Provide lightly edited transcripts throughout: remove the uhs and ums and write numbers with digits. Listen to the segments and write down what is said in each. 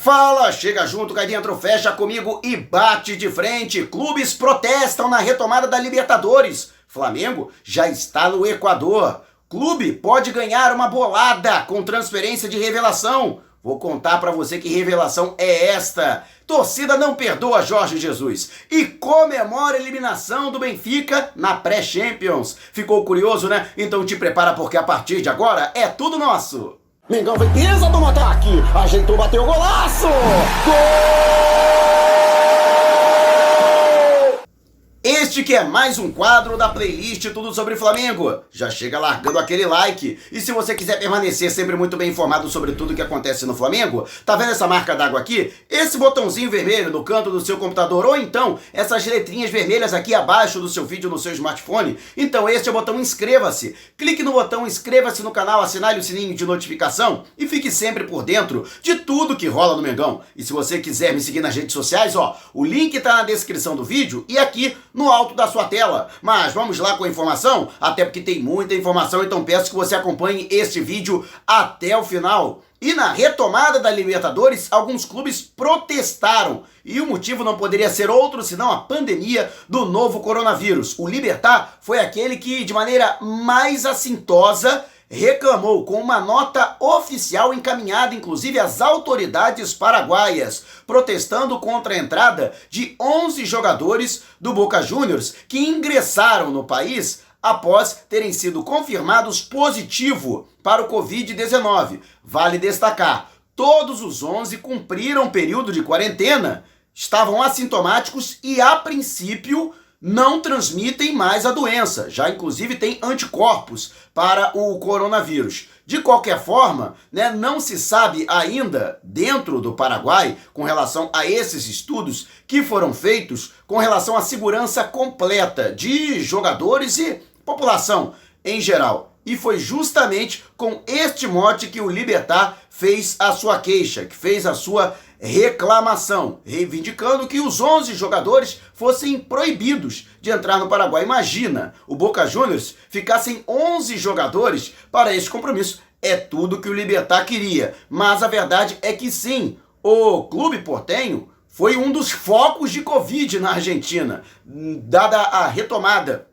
Fala, chega junto, cai dentro, fecha comigo e bate de frente. Clubes protestam na retomada da Libertadores. Flamengo já está no Equador. Clube pode ganhar uma bolada com transferência de revelação. Vou contar pra você que revelação é esta. Torcida não perdoa Jorge Jesus e comemora a eliminação do Benfica na pré-Champions. Ficou curioso, né? Então te prepara porque a partir de agora é tudo nosso. Mengão vem pisa no ataque, ajeitou, bateu, golaço! Gol! Este que é mais um quadro da playlist Tudo Sobre Flamengo. Já chega largando aquele like. E se você quiser permanecer sempre muito bem informado sobre tudo que acontece no Flamengo, tá vendo essa marca d'água aqui? Esse botãozinho vermelho no canto do seu computador, ou então essas letrinhas vermelhas aqui abaixo do seu vídeo no seu smartphone. Então este é o botão inscreva-se. Clique no botão inscreva-se no canal, assinale o sininho de notificação e fique sempre por dentro de tudo que rola no Mengão. E se você quiser me seguir nas redes sociais, ó, o link tá na descrição do vídeo e aqui no alto da sua tela. Mas vamos lá com a informação, até porque tem muita informação, então peço que você acompanhe este vídeo até o final. E na retomada da Libertadores, alguns clubes protestaram. E o motivo não poderia ser outro senão a pandemia do novo coronavírus. O Libertad foi aquele que, de maneira mais assintosa, reclamou com uma nota oficial encaminhada, inclusive, às autoridades paraguaias, protestando contra a entrada de 11 jogadores do Boca Juniors que ingressaram no país após terem sido confirmados positivo para o Covid-19. Vale destacar, todos os 11 cumpriram o período de quarentena, estavam assintomáticos e, a princípio, não transmitem mais a doença, já inclusive tem anticorpos para o coronavírus. De qualquer forma, né, não se sabe ainda dentro do Paraguai, com relação a esses estudos que foram feitos, com relação à segurança completa de jogadores e população em geral. E foi justamente com este mote que o Libertad fez a sua queixa, que fez a sua reclamação, reivindicando que os 11 jogadores fossem proibidos de entrar no Paraguai. Imagina, o Boca Juniors ficassem 11 jogadores para esse compromisso. É tudo que o Libertad queria, mas a verdade é que sim, o clube portenho foi um dos focos de Covid na Argentina, dada a retomada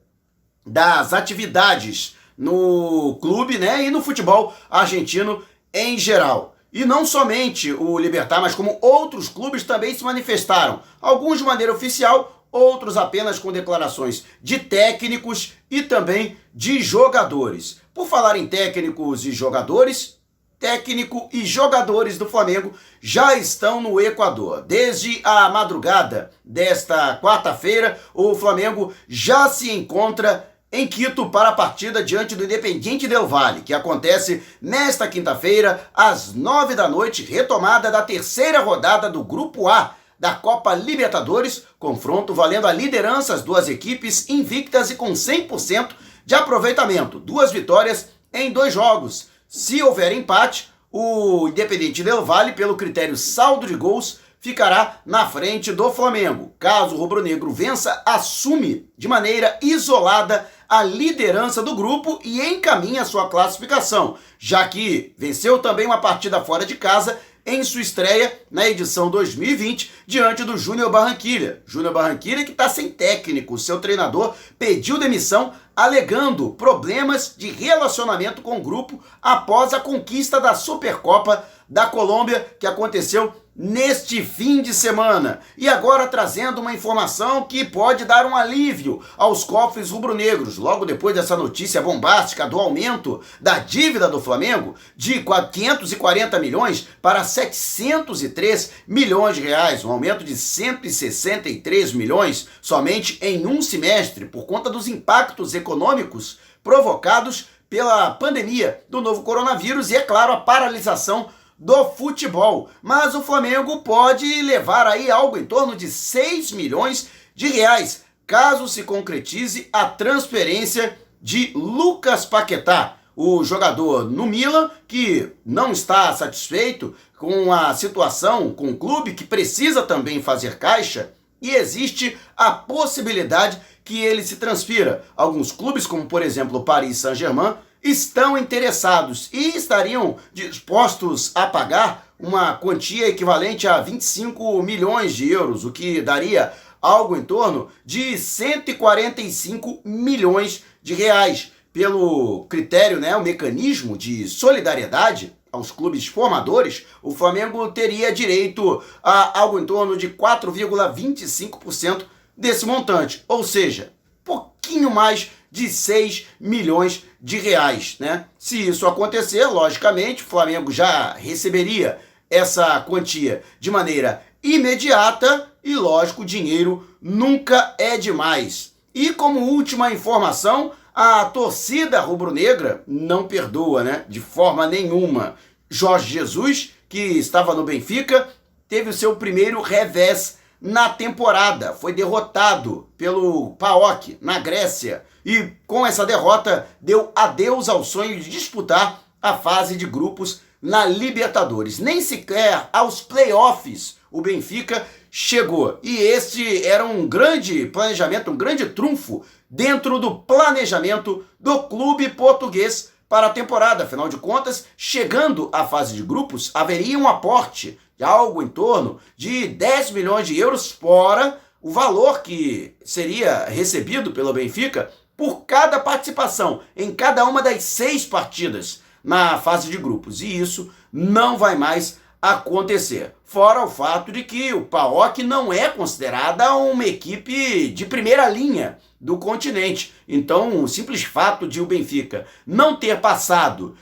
das atividades no clube, né, e no futebol argentino em geral. E não somente o Libertad, mas como outros clubes também se manifestaram. Alguns de maneira oficial, outros apenas com declarações de técnicos e também de jogadores. Por falar em técnicos e jogadores, técnico e jogadores do Flamengo já estão no Equador. Desde a madrugada desta quarta-feira, o Flamengo já se encontra em Quito para a partida diante do Independiente del Valle, que acontece nesta quinta-feira, às 9 da noite, retomada da terceira rodada do Grupo A da Copa Libertadores, confronto valendo a liderança, as duas equipes invictas e com 100% de aproveitamento, 2 vitórias em 2 jogos. Se houver empate, o Independiente del Valle, pelo critério saldo de gols, ficará na frente do Flamengo. Caso o rubro-negro vença, assume de maneira isolada a liderança do grupo e encaminha a sua classificação, já que venceu também uma partida fora de casa em sua estreia na edição 2020 diante do Júnior Barranquilla. Júnior Barranquilla que está sem técnico, seu treinador pediu demissão alegando problemas de relacionamento com o grupo após a conquista da Supercopa da Colômbia que aconteceu neste fim de semana. E agora trazendo uma informação que pode dar um alívio aos cofres rubro-negros, logo depois dessa notícia bombástica do aumento da dívida do Flamengo de 540 milhões para 703 milhões de reais, um aumento de 163 milhões somente em um semestre, por conta dos impactos econômicos provocados pela pandemia do novo coronavírus e, é claro, a paralisação do futebol. Mas o Flamengo pode levar aí algo em torno de 6 milhões de reais, caso se concretize a transferência de Lucas Paquetá, o jogador no Milan, que não está satisfeito com a situação com o clube, que precisa também fazer caixa, e existe a possibilidade que ele se transfira. Alguns clubes, como por exemplo o Paris Saint-Germain, estão interessados e estariam dispostos a pagar uma quantia equivalente a 25 milhões de euros, o que daria algo em torno de 145 milhões de reais. Pelo critério, o mecanismo de solidariedade aos clubes formadores, o Flamengo teria direito a algo em torno de 4,25% desse montante, ou seja, pouquinho mais de 6 milhões de reais, Se isso acontecer, logicamente, o Flamengo já receberia essa quantia de maneira imediata e, lógico, o dinheiro nunca é demais. E como última informação, a torcida rubro-negra não perdoa, de forma nenhuma. Jorge Jesus, que estava no Benfica, teve o seu primeiro revés na temporada. Foi derrotado pelo PAOK na Grécia e com essa derrota deu adeus ao sonho de disputar a fase de grupos na Libertadores. Nem sequer aos playoffs o Benfica chegou. E este era um grande planejamento, um grande trunfo dentro do planejamento do clube português para a temporada. Afinal de contas, chegando à fase de grupos, haveria um aporte de algo em torno de 10 milhões de euros, fora o valor que seria recebido pelo Benfica por cada participação em cada uma das 6 partidas na fase de grupos. E isso não vai mais acontecer. Fora o fato de que o PAOK não é considerada uma equipe de primeira linha do continente. Então, o simples fato de o Benfica não ter passado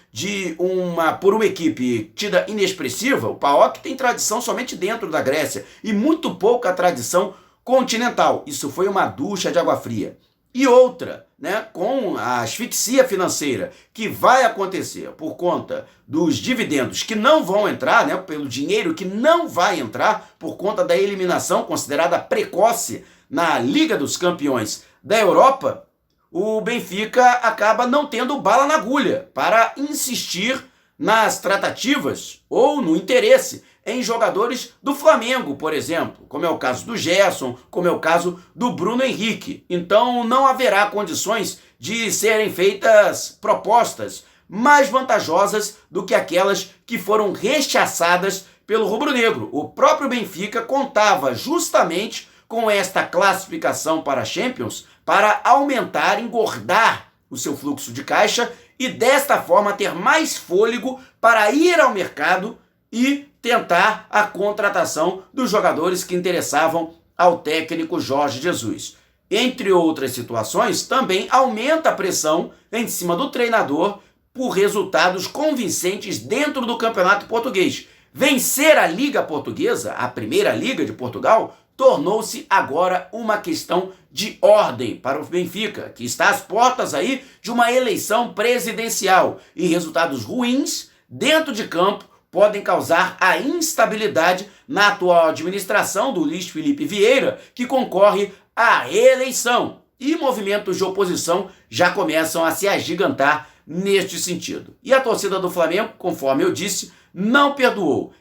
por uma equipe tida inexpressiva, o PAOK tem tradição somente dentro da Grécia e muito pouca tradição continental. Isso foi uma ducha de água fria. E outra, com a asfixia financeira que vai acontecer por conta dos dividendos que não vão entrar, pelo dinheiro que não vai entrar por conta da eliminação considerada precoce na Liga dos Campeões da Europa, o Benfica acaba não tendo bala na agulha para insistir nas tratativas ou no interesse em jogadores do Flamengo, por exemplo, como é o caso do Gerson, como é o caso do Bruno Henrique. Então não haverá condições de serem feitas propostas mais vantajosas do que aquelas que foram rechaçadas pelo rubro-negro. O próprio Benfica contava justamente com esta classificação para a Champions para aumentar, engordar o seu fluxo de caixa e desta forma ter mais fôlego para ir ao mercado e tentar a contratação dos jogadores que interessavam ao técnico Jorge Jesus. Entre outras situações, também aumenta a pressão em cima do treinador por resultados convincentes dentro do campeonato português. Vencer a Liga Portuguesa, a primeira liga de Portugal, tornou-se agora uma questão de ordem para o Benfica, que está às portas aí de uma eleição presidencial. E resultados ruins dentro de campo podem causar a instabilidade na atual administração do Luiz Felipe Vieira, que concorre à reeleição. E movimentos de oposição já começam a se agigantar neste sentido. E a torcida do Flamengo, conforme eu disse, não perdoou.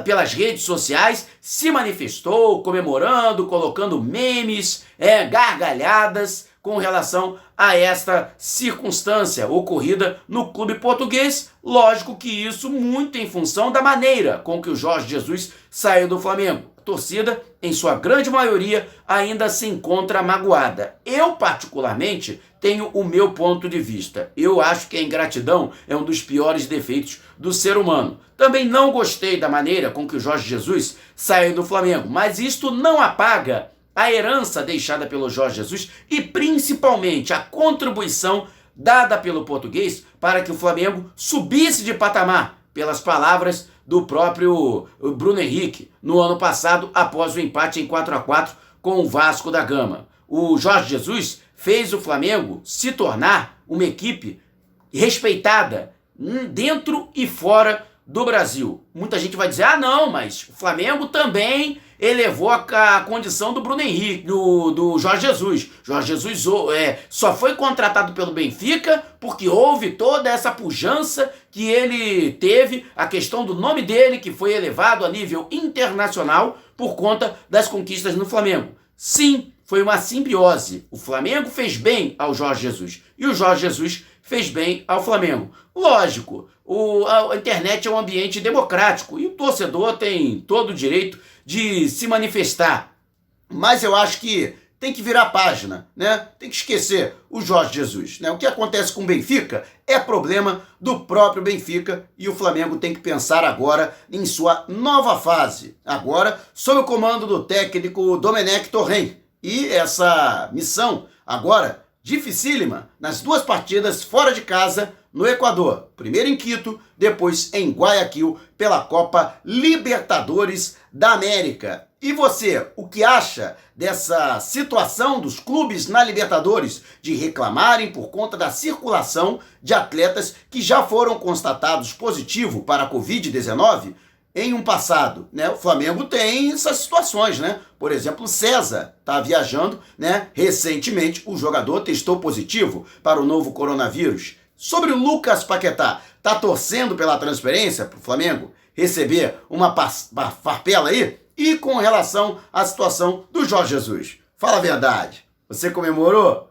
Pelas redes sociais, se manifestou, comemorando, colocando memes, gargalhadas com relação a esta circunstância ocorrida no clube português. Lógico que isso muito em função da maneira com que o Jorge Jesus saiu do Flamengo. A torcida, em sua grande maioria, ainda se encontra magoada. Eu, particularmente, tenho o meu ponto de vista. Eu acho que a ingratidão é um dos piores defeitos do ser humano. Também não gostei da maneira com que o Jorge Jesus saiu do Flamengo, mas isto não apaga a herança deixada pelo Jorge Jesus e principalmente a contribuição dada pelo português para que o Flamengo subisse de patamar, pelas palavras do próprio Bruno Henrique, no ano passado, após o empate em 4-4 com o Vasco da Gama. O Jorge Jesus fez o Flamengo se tornar uma equipe respeitada dentro e fora do Brasil. Muita gente vai dizer, não, mas o Flamengo também elevou a condição do Bruno Henrique, do Jorge Jesus. Jorge Jesus só foi contratado pelo Benfica porque houve toda essa pujança que ele teve, a questão do nome dele, que foi elevado a nível internacional por conta das conquistas no Flamengo. Sim, foi uma simbiose. O Flamengo fez bem ao Jorge Jesus e o Jorge Jesus fez bem ao Flamengo. Lógico, a internet é um ambiente democrático e o torcedor tem todo o direito de se manifestar. Mas eu acho que tem que virar a página, né? Tem que esquecer o Jorge Jesus, né? O que acontece com o Benfica é problema do próprio Benfica e o Flamengo tem que pensar agora em sua nova fase. Agora, sob o comando do técnico Domenech Torrent. E essa missão, agora, dificílima, nas 2 partidas fora de casa no Equador. Primeiro em Quito, depois em Guayaquil, pela Copa Libertadores da América. E você, o que acha dessa situação dos clubes na Libertadores de reclamarem por conta da circulação de atletas que já foram constatados positivo para a Covid-19 em um passado, né? O Flamengo tem essas situações, né? Por exemplo, o César está viajando, né? Recentemente o jogador testou positivo para o novo coronavírus. Sobre o Lucas Paquetá, tá torcendo pela transferência para o Flamengo receber uma farpela aí? E com relação à situação do Jorge Jesus, fala a verdade, você comemorou?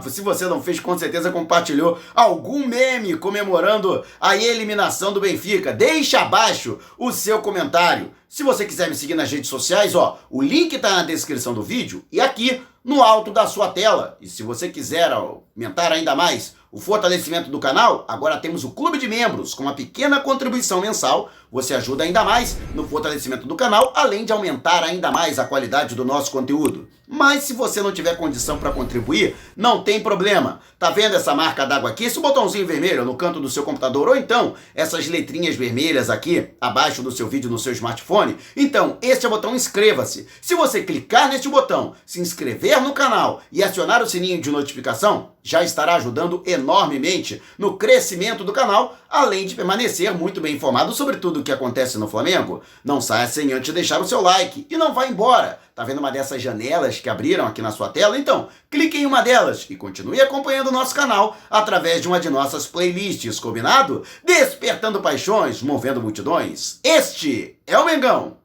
Se você não fez, com certeza compartilhou algum meme comemorando a eliminação do Benfica. Deixa abaixo o seu comentário. Se você quiser me seguir nas redes sociais, o link está na descrição do vídeo e aqui no alto da sua tela. E se você quiser aumentar ainda mais o fortalecimento do canal, agora temos o Clube de Membros. Com uma pequena contribuição mensal, você ajuda ainda mais no fortalecimento do canal, além de aumentar ainda mais a qualidade do nosso conteúdo. Mas se você não tiver condição para contribuir, não tem problema. Tá vendo essa marca d'água aqui? Esse botãozinho vermelho no canto do seu computador, ou então essas letrinhas vermelhas aqui abaixo do seu vídeo no seu smartphone? Então, este é o botão inscreva-se. Se você clicar neste botão, se inscrever no canal e acionar o sininho de notificação, já estará ajudando enormemente no crescimento do canal, além de permanecer muito bem informado sobre tudo o que acontece no Flamengo. Não saia sem antes deixar o seu like e não vá embora. Tá vendo uma dessas janelas que abriram aqui na sua tela? Então, clique em uma delas e continue acompanhando o nosso canal através de uma de nossas playlists, combinado? Despertando paixões, movendo multidões. Este é o Mengão.